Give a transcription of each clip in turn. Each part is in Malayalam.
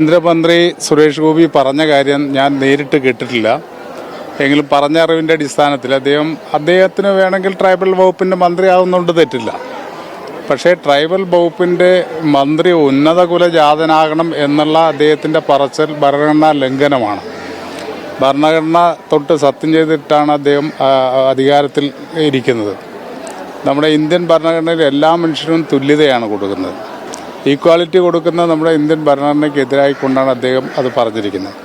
കേന്ദ്രമന്ത്രി സുരേഷ് ഗോപി പറഞ്ഞ കാര്യം ഞാൻ നേരിട്ട് കേട്ടിട്ടില്ല. എങ്കിലും പറഞ്ഞ അറിവിൻ്റെ അടിസ്ഥാനത്തിൽ അദ്ദേഹത്തിന് വേണമെങ്കിൽ ട്രൈബൽ വകുപ്പിൻ്റെ മന്ത്രിയാവുന്നതുകൊണ്ട് തെറ്റില്ല. പക്ഷേ ട്രൈബൽ വകുപ്പിൻ്റെ മന്ത്രി ഉന്നത കുലജാതനാകണം എന്നുള്ള അദ്ദേഹത്തിൻ്റെ പറച്ചിൽ ഭരണഘടനാ ലംഘനമാണ്. ഭരണഘടന തൊട്ട് സത്യം ചെയ്തിട്ടാണ് അദ്ദേഹം അധികാരത്തിൽ ഇരിക്കുന്നത്. നമ്മുടെ ഇന്ത്യൻ ഭരണഘടനയിൽ എല്ലാ മനുഷ്യരും തുല്യതയാണ് കൊടുക്കുന്നത്. ഈക്വാലിറ്റി കൊടുക്കുന്ന നമ്മുടെ ഇന്ത്യൻ ഭരണഘടനയ്ക്കെതിരായിക്കൊണ്ടാണ് അദ്ദേഹം അത് പറഞ്ഞിരിക്കുന്നത്.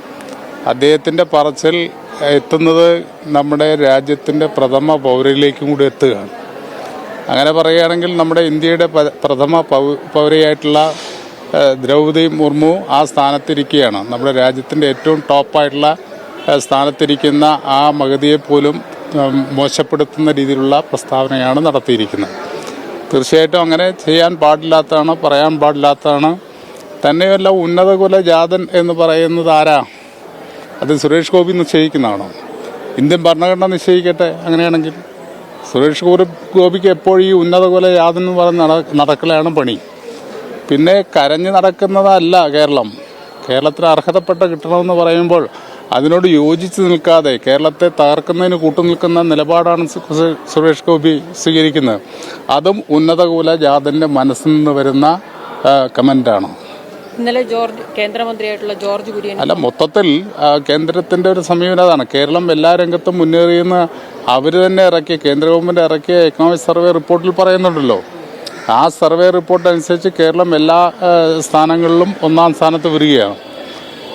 അദ്ദേഹത്തിൻ്റെ പറച്ചിൽ എത്തുന്നത് നമ്മുടെ രാജ്യത്തിൻ്റെ പ്രഥമ പൗരയിലേക്കും കൂടി എത്തുകയാണ്. അങ്ങനെ പറയുകയാണെങ്കിൽ നമ്മുടെ ഇന്ത്യയുടെ പ്രഥമ പൗരയായിട്ടുള്ള ദ്രൗപദി മുർമു ആ സ്ഥാനത്തിരിക്കുകയാണ്. നമ്മുടെ രാജ്യത്തിൻ്റെ ഏറ്റവും ടോപ്പായിട്ടുള്ള സ്ഥാനത്തിരിക്കുന്ന ആ മഹതിയെ പോലും മോശപ്പെടുത്തുന്ന രീതിയിലുള്ള പ്രസ്താവനയാണ് നടത്തിയിരിക്കുന്നത്. തീർച്ചയായിട്ടും അങ്ങനെ ചെയ്യാൻ പാടില്ലാത്തതാണ്, പറയാൻ പാടില്ലാത്തതാണ്. തന്നെയല്ല, ഉന്നത കുലജാതൻ എന്ന് പറയുന്നത് ആരാ? അത് സുരേഷ് ഗോപി നിശ്ചയിക്കുന്നതാണോ? ഇന്ത്യൻ ഭരണഘടന നിശ്ചയിക്കട്ടെ. അങ്ങനെയാണെങ്കിൽ സുരേഷ് ഗോപിക്ക് എപ്പോഴും ഈ ഉന്നത കുലജാതൻ എന്ന് പറഞ്ഞ് നടക്കലാണ് പണി. പിന്നെ കരഞ്ഞു നടക്കുന്നതല്ല കേരളം. കേരളത്തിന് അർഹതപ്പെട്ട കിട്ടണമെന്ന് പറയുമ്പോൾ അതിനോട് യോജിച്ച് നിൽക്കാതെ കേരളത്തെ തകർക്കുന്നതിന് കൂട്ടുനിൽക്കുന്ന നിലപാടാണ് സുരേഷ് ഗോപി സ്വീകരിക്കുന്നത്. അതും ഉന്നത കുലജാതന്റെ മനസ്സിൽ നിന്ന് വരുന്ന കമന്റാണ്. ഇന്നലെ കേന്ദ്രമന്ത്രിയായിട്ടുള്ള ജോർജ് കുര്യൻ അല്ല, മൊത്തത്തിൽ കേന്ദ്രത്തിന്റെ ഒരു സമീപനതാണ്. കേരളം എല്ലാ രംഗത്തും മുന്നേറിയെന്ന് അവർ തന്നെ കേന്ദ്ര ഗവൺമെന്റ് ഇറക്കിയ എക്കണോമിക് സർവേ റിപ്പോർട്ടിൽ പറയുന്നുണ്ടല്ലോ. ആ സർവേ റിപ്പോർട്ട് അനുസരിച്ച് കേരളം എല്ലാ സ്ഥാനങ്ങളിലും ഒന്നാം സ്ഥാനത്ത് വരികയാണ്.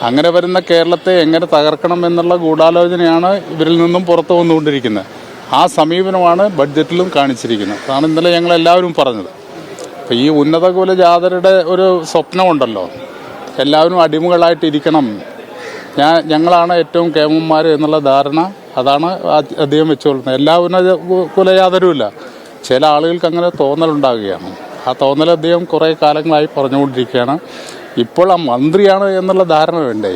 അങ്ങനെ വരുന്ന കേരളത്തെ എങ്ങനെ തകർക്കണം എന്നുള്ള ഗൂഢാലോചനയാണ് ഇവരിൽ നിന്നും പുറത്തു വന്നുകൊണ്ടിരിക്കുന്നത്. ആ സമീപനമാണ് ബഡ്ജറ്റിലും കാണിച്ചിരിക്കുന്നത്. അതാണ് ഇന്നലെ ഞങ്ങളെല്ലാവരും പറഞ്ഞത്. അപ്പോൾ ഈ ഉന്നത കുലജാതരുടെ ഒരു സ്വപ്നമുണ്ടല്ലോ, എല്ലാവരും അടിമകളായിട്ടിരിക്കണം, ഞങ്ങളാണ് ഏറ്റവും കേമന്മാർ എന്നുള്ള ധാരണ, അതാണ് അദ്ദേഹം വെച്ചുകൊള്ളുന്നത്. എല്ലാ ഉന്നത കുലജാതരും ഇല്ല, ചില ആളുകൾക്ക് അങ്ങനെ തോന്നലുണ്ടാകുകയാണ്. ആ തോന്നൽ അദ്ദേഹം കുറേ കാലങ്ങളായി പറഞ്ഞുകൊണ്ടിരിക്കുകയാണ്. ഇപ്പോൾ ആ മന്ത്രിയാണ് എന്നുള്ള ധാരണ വേണ്ടേ?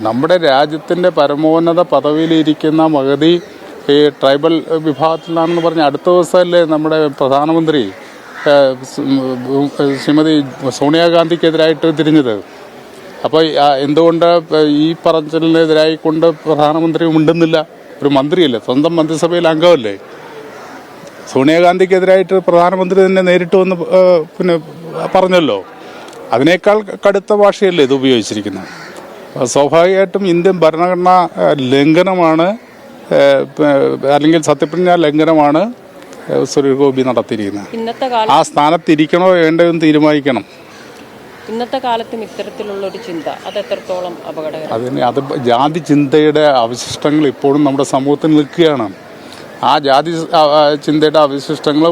നമ്മുടെ രാജ്യത്തിൻ്റെ പരമോന്നത പദവിയിലിരിക്കുന്ന മഹതി ഈ ട്രൈബൽ വിഭാഗത്തിലാണെന്ന് പറഞ്ഞ് അടുത്ത ദിവസമല്ലേ നമ്മുടെ പ്രധാനമന്ത്രി ശ്രീമതി സോണിയാഗാന്ധിക്കെതിരായിട്ട് തിരിഞ്ഞത്. അപ്പോൾ എന്തുകൊണ്ട് ഈ പറച്ചിലിനെതിരായിക്കൊണ്ട് പ്രധാനമന്ത്രി മിണ്ടുന്നില്ല? ഒരു മന്ത്രിയല്ലേ, സ്വന്തം മന്ത്രിസഭയിൽ അംഗമല്ലേ. സോണിയാഗാന്ധിക്കെതിരായിട്ട് പ്രധാനമന്ത്രി തന്നെ നേരിട്ട് വന്ന് പിന്നെ പറഞ്ഞല്ലോ. അതിനേക്കാൾ കടുത്ത ഭാഷയല്ലേ ഇത് ഉപയോഗിച്ചിരിക്കുന്നത്. സ്വാഭാവികമായിട്ടും ഇന്ത്യൻ ഭരണഘടനാ ലംഘനമാണ്, അല്ലെങ്കിൽ സത്യപ്രതിജ്ഞാ ലംഘനമാണ് സുരേഷ് ഗോപി നടത്തിയിരിക്കുന്നത്. ആ സ്ഥാനത്തിരിക്കണോ വേണ്ടോ എന്ന് തീരുമാനിക്കണം. ഇന്നത്തെ കാലത്തും ഇത്തരത്തിലുള്ള ഒരു ചിന്ത അത് എത്രത്തോളം അപകടകരം? അത് ജാതി ചിന്തയുടെ അവശിഷ്ടങ്ങൾ ഇപ്പോഴും നമ്മുടെ സമൂഹത്തിൽ നിൽക്കുകയാണ്. ആ ജാതി ചിന്തയുടെ അവശിഷ്ടങ്ങൾ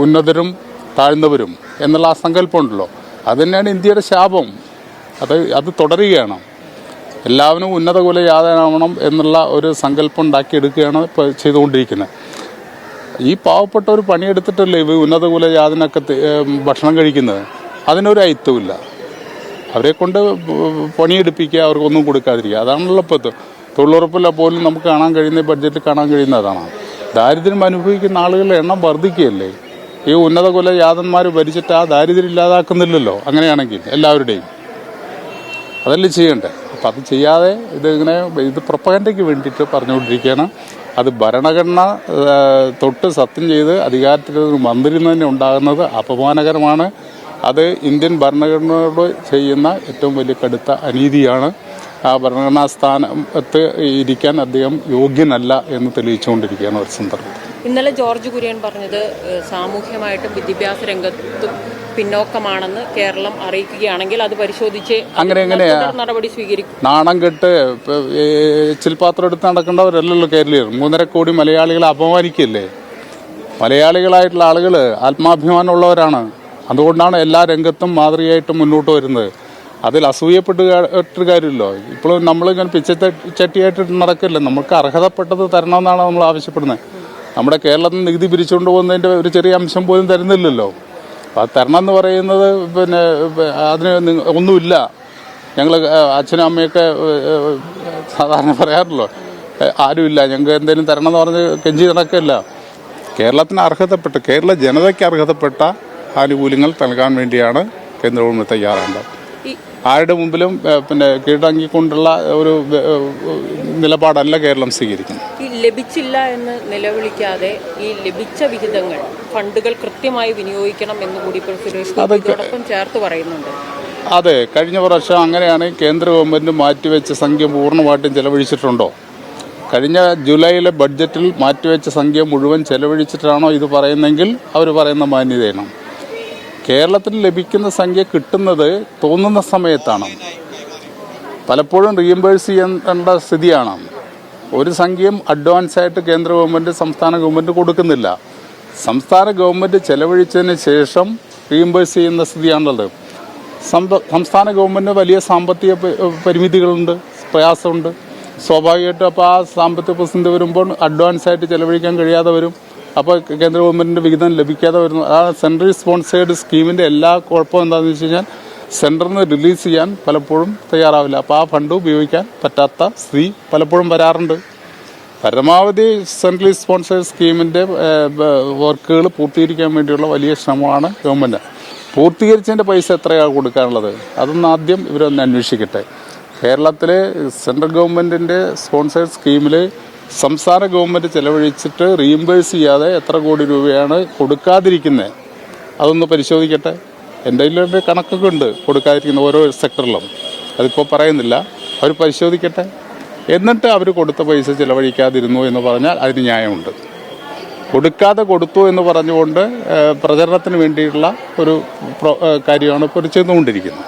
ഉന്നതരും താഴ്ന്നവരും എന്നുള്ള ആ സങ്കല്പമുണ്ടല്ലോ, അത് തന്നെയാണ് ഇന്ത്യയുടെ ശാപം. അത് തുടരുകയാണ്. എല്ലാവരും ഉന്നത കുലജാതനാവണം എന്നുള്ള ഒരു സങ്കല്പം ഉണ്ടാക്കിയെടുക്കുകയാണ് ഇപ്പോൾ ചെയ്തുകൊണ്ടിരിക്കുന്നത്. ഈ പാവപ്പെട്ടവർ പണിയെടുത്തിട്ടല്ലേ ഇവ ഉന്നത കുലജാതനൊക്കെ ഭക്ഷണം കഴിക്കുന്നത്. അതിനൊരു അയിത്തമില്ല. അവരെ കൊണ്ട് പണിയെടുപ്പിക്കുക, അവർക്കൊന്നും കൊടുക്കാതിരിക്കുക. അതാണല്ലോ ഇപ്പോൾ തൊഴിലുറപ്പില്ല പോലും നമുക്ക് കാണാൻ കഴിയുന്ന ബഡ്ജറ്റിൽ കാണാൻ കഴിയുന്നതാണ്. ദാരിദ്ര്യം അനുഭവിക്കുന്ന ആളുകളുടെ എണ്ണം വർദ്ധിക്കുകയല്ലേ. ഈ ഉന്നത കുലജാതന്മാർ ഭരിച്ചിട്ട് ആ ദാരിദ്ര്യം ഇല്ലാതാക്കുന്നില്ലല്ലോ. അങ്ങനെയാണെങ്കിൽ എല്ലാവരുടെയും അതല്ലേ ചെയ്യണ്ടേ? അപ്പം അത് ചെയ്യാതെ ഇത് പ്രൊപ്പഗൻഡയ്ക്ക് വേണ്ടിയിട്ട് പറഞ്ഞുകൊണ്ടിരിക്കുകയാണ്. അത് ഭരണഘടന തൊട്ട് സത്യം ചെയ്ത് അധികാരത്തിൽ മന്ത്രി തന്നെ ഉണ്ടാകുന്നത് അപമാനകരമാണ്. അത് ഇന്ത്യൻ ഭരണഘടനയോട് ചെയ്യുന്ന ഏറ്റവും വലിയ കടുത്ത അനീതിയാണ്. ആ ഭരണഘടനാ സ്ഥാനത്ത് ഇരിക്കാൻ അദ്ദേഹം യോഗ്യനല്ല എന്ന് തെളിയിച്ചുകൊണ്ടിരിക്കുകയാണ് ഒരു സന്ദർഭം. ഇന്നലെ ജോർജ് കുര്യൻ പറഞ്ഞത് സാമൂഹ്യമായിട്ടും വിദ്യാഭ്യാസ രംഗത്തും പിന്നോക്കമാണെന്ന് കേരളം അറിയിക്കുകയാണെങ്കിൽ അത് പരിശോധിച്ച് നടപടി സ്വീകരിക്കും. നാണം കെട്ട് ചിൽപാത്രം എടുത്ത് നടക്കേണ്ടവരല്ലല്ലോ കേരളീയർ. 3.5 കോടി മലയാളികളെ അപമാനിക്കല്ലേ. മലയാളികളായിട്ടുള്ള ആളുകൾ ആത്മാഭിമാനമുള്ളവരാണ്. അതുകൊണ്ടാണ് എല്ലാ രംഗത്തും മാതൃകയായിട്ട് മുന്നോട്ട് വരുന്നത്. അതിൽ അസൂയപ്പെട്ട് കാര്യമില്ലോ. ഇപ്പോഴും നമ്മളിങ്ങനെ പിച്ചച്ചട്ടിയായിട്ട് നടക്കില്ല. നമുക്ക് അർഹതപ്പെട്ടത് തരണമെന്നാണ് നമ്മൾ ആവശ്യപ്പെടുന്നത്. നമ്മുടെ കേരളത്തിൽ നികുതി പിരിച്ചുകൊണ്ട് പോകുന്നതിൻ്റെ ഒരു ചെറിയ അംശം പോലും തരുന്നില്ലല്ലോ. അപ്പോൾ അത് തരണം എന്ന് പറയുന്നത് പിന്നെ അതിന് ഒന്നുമില്ല. ഞങ്ങൾ അച്ഛനും അമ്മയൊക്കെ സാധാരണ പറയാറുള്ളൂ, ആരുമില്ല, ഞങ്ങൾക്ക് എന്തെങ്കിലും തരണം എന്ന് പറഞ്ഞ് കെഞ്ചി നടക്കില്ല. കേരളത്തിന് അർഹതപ്പെട്ട, കേരള ജനതയ്ക്ക് അർഹതപ്പെട്ട ആനുകൂല്യങ്ങൾ നൽകാൻ വേണ്ടിയാണ് കേന്ദ്ര ഗവൺമെന്റ് തയ്യാറാകേണ്ടത്. ആരുടെ മുമ്പിലും പിന്നെ കീഴടങ്ങിക്കൊണ്ടുള്ള ഒരു നിലപാടല്ല കേരളം സ്വീകരിക്കുന്നത്. ഈ ലഭിച്ചില്ല എന്ന് നിലവിളിക്കാതെ ഈ ലഭിച്ച വിഹിതങ്ങൾ ഫണ്ടുകൾ കൃത്യമായി വിനിയോഗിക്കണം എന്ന് കൂടി ഇപ്പോൾ സുരേഷ് ഗോപി ഇതോടൊപ്പം ചേർത്ത് പറയുന്നുണ്ട്. അതെ, കഴിഞ്ഞ വർഷം അങ്ങനെയാണ് കേന്ദ്ര ഗവൺമെൻറ് മാറ്റിവെച്ച സംഖ്യ പൂർണ്ണമായിട്ടും ചെലവഴിച്ചിട്ടുണ്ടോ? കഴിഞ്ഞ ജൂലൈയിലെ ബഡ്ജറ്റിൽ മാറ്റിവെച്ച സംഖ്യ മുഴുവൻ ചെലവഴിച്ചിട്ടാണോ ഇത് പറയുന്നെങ്കിൽ അവർ പറയുന്ന മാന്യതയാണ്. കേരളത്തിൽ ലഭിക്കുന്ന സംഖ്യ കിട്ടുന്നത് തോന്നുന്ന സമയത്താണ്. പലപ്പോഴും റീഇംബേഴ്സ് ചെയ്യേണ്ട സ്ഥിതിയാണ്. ഒരു സംഖ്യയും അഡ്വാൻസായിട്ട് കേന്ദ്ര ഗവൺമെൻറ് സംസ്ഥാന ഗവൺമെൻറ് കൊടുക്കുന്നില്ല. സംസ്ഥാന ഗവൺമെൻറ് ചെലവഴിച്ചതിന് ശേഷം റീഇംബേഴ്സ് ചെയ്യുന്ന സ്ഥിതിയാണുള്ളത്. സംസ്ഥാന ഗവൺമെൻറ് വലിയ സാമ്പത്തിക പരിമിതികളുണ്ട്, പ്രയാസമുണ്ട്. സ്വാഭാവികമായിട്ടും അപ്പോൾ ആ സാമ്പത്തിക പ്രതിസന്ധി വരുമ്പോൾ അഡ്വാൻസായിട്ട് ചെലവഴിക്കാൻ കഴിയാതെ വരും. അപ്പോൾ കേന്ദ്ര ഗവൺമെൻറ്റിൻ്റെ വിഹിതം ലഭിക്കാതെ വരുന്നു. ആ സെൻട്രൽ സ്പോൺസേഡ് സ്കീമിൻ്റെ എല്ലാ കുഴപ്പവും എന്താണെന്ന് വെച്ച് കഴിഞ്ഞാൽ സെൻറ്ററിന് റിലീസ് ചെയ്യാൻ പലപ്പോഴും തയ്യാറാവില്ല. അപ്പോൾ ആ ഫണ്ട് ഉപയോഗിക്കാൻ പറ്റാത്ത സ്ഥിതി പലപ്പോഴും വരാറുണ്ട്. പരമാവധി സെൻട്രൽ സ്പോൺസേഡ് സ്കീമിൻ്റെ വർക്കുകൾ പൂർത്തീകരിക്കാൻ വേണ്ടിയുള്ള വലിയ ശ്രമമാണ് ഗവൺമെൻറ്. പൂർത്തീകരിച്ചതിൻ്റെ പൈസ എത്രയാണ് കൊടുക്കാനുള്ളത് അതൊന്ന് ആദ്യം ഇവരൊന്ന് അന്വേഷിക്കട്ടെ. കേരളത്തിലെ സെൻട്രൽ ഗവൺമെൻറ്റിൻ്റെ സ്പോൺസേഡ് സ്കീമിൽ സംസ്ഥാന ഗവൺമെൻറ് ചെലവഴിച്ചിട്ട് റീഇംബേഴ്സ് ചെയ്യാതെ എത്ര കോടി രൂപയാണ് കൊടുക്കാതിരിക്കുന്നത് അതൊന്ന് പരിശോധിക്കട്ടെ. എൻ്റെ കയ്യിലൊരു കണക്കൊക്കെ ഉണ്ട് കൊടുക്കാതിരിക്കുന്ന ഓരോ സെക്ടറിലും, അതിപ്പോൾ പറയുന്നില്ല. അവർ പരിശോധിക്കട്ടെ. എന്നിട്ട് അവർ കൊടുത്ത പൈസ ചിലവഴിക്കാതിരുന്നു എന്ന് പറഞ്ഞാൽ അതിന് ന്യായമുണ്ട്. കൊടുക്കാതെ കൊടുത്തു എന്ന് പറഞ്ഞുകൊണ്ട് പ്രചരണത്തിന് വേണ്ടിയിട്ടുള്ള ഒരു കാര്യമാണ് ഇപ്പോൾ ചെയ്തുകൊണ്ടിരിക്കുന്നത്.